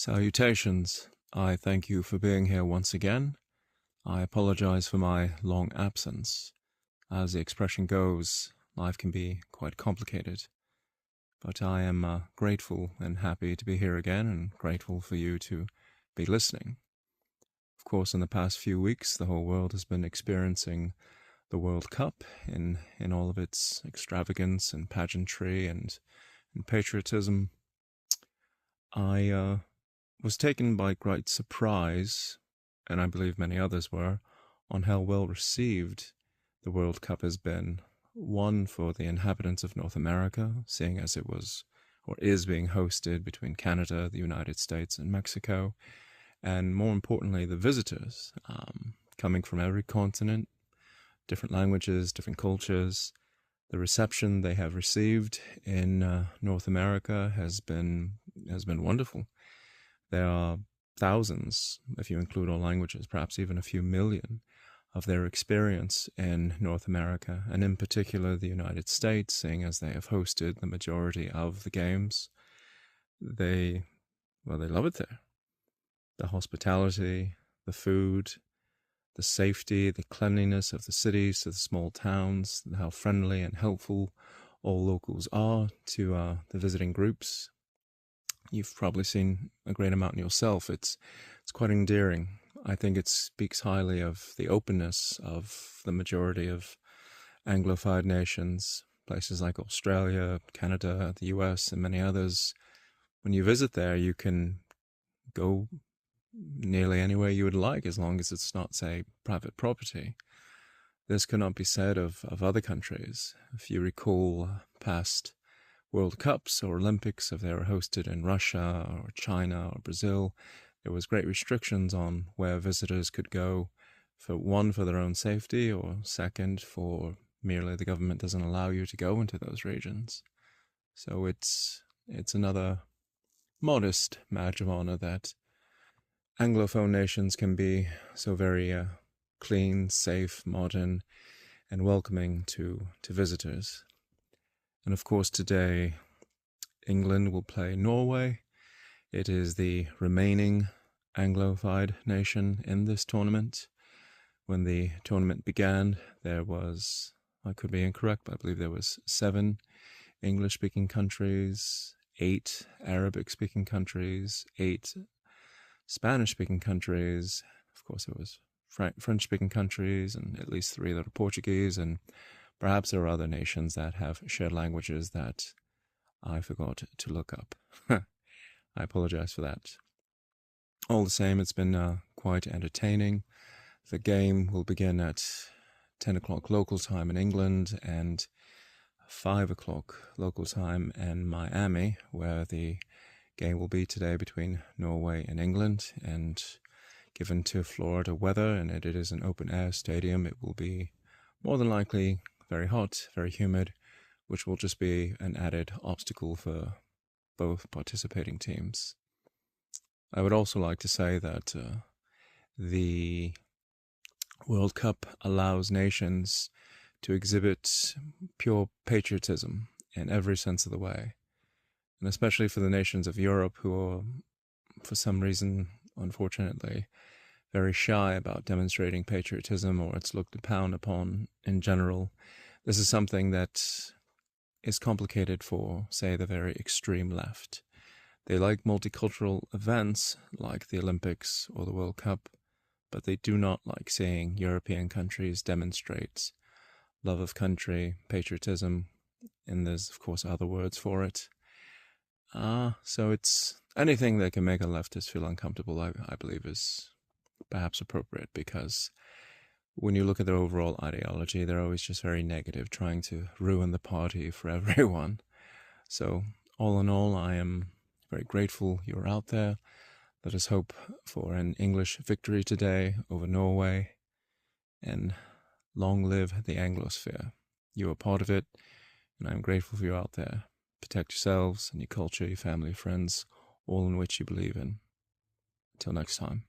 Salutations. I thank you for being here once again. I apologize for my long absence. As the expression goes, life can be quite complicated. But I am grateful and happy to be here again, and grateful for you to be listening. Of course, in the past few weeks, the whole world has been experiencing the World Cup in all of its extravagance and pageantry and patriotism. I was taken by great surprise, and I believe many others were, on how well received the World Cup has been. One, for the inhabitants of North America, seeing as it was or is being hosted between Canada, the United States, and Mexico, and more importantly, the visitors coming from every continent, different languages, different cultures. The reception they have received in North America has been wonderful. There are thousands, if you include all languages, perhaps even a few million, of their experience in North America, and in particular the United States, seeing as they have hosted the majority of the games. They love it there. The hospitality, the food, the safety, the cleanliness of the cities to the small towns, how friendly and helpful all locals are to the visiting groups. You've probably seen a great amount yourself. It's quite endearing. I think it speaks highly of the openness of the majority of Anglophile nations, places like Australia, Canada, the US, and many others. When you visit there, you can go nearly anywhere you would like, as long as it's not, say, private property. This cannot be said of other countries. If you recall past World Cups or Olympics, if they were hosted in Russia or China or Brazil, there was great restrictions on where visitors could go, for their own safety, or second, for merely the government doesn't allow you to go into those regions. So it's another modest badge of honor that Anglophone nations can be so very clean, safe, modern, and welcoming to visitors. And of course, today, England will play Norway. It is the remaining Anglophile nation in this tournament. When the tournament began, there was, I could be incorrect, but I believe there was 7 English-speaking countries, 8 Arabic-speaking countries, 8 Spanish-speaking countries. Of course, there was French-speaking countries, and at least 3 that are Portuguese, and perhaps there are other nations that have shared languages that I forgot to look up. I apologize for that. All the same, it's been quite entertaining. The game will begin at 10 o'clock local time in England and 5 o'clock local time in Miami, where the game will be today between Norway and England. And given to Florida weather, and it is an open-air stadium, it will be more than likely very hot, very humid, which will just be an added obstacle for both participating teams. I would also like to say that the World Cup allows nations to exhibit pure patriotism in every sense of the way, and especially for the nations of Europe, who are, for some reason, unfortunately, very shy about demonstrating patriotism, or it's looked down upon in general. This is something that is complicated for, say, the very extreme left. They like multicultural events like the Olympics or the World Cup, but they do not like seeing European countries demonstrate love of country, patriotism, and there's, of course, other words for it. So it's anything that can make a leftist feel uncomfortable, I believe, is perhaps appropriate, because when you look at their overall ideology, they're always just very negative, trying to ruin the party for everyone. So all in all, I am very grateful you're out there. Let us hope for an English victory today over Norway, and long live the Anglosphere. You are part of it, and I'm grateful for you out there. Protect yourselves and your culture, your family, friends, all in which you believe in. Until next time.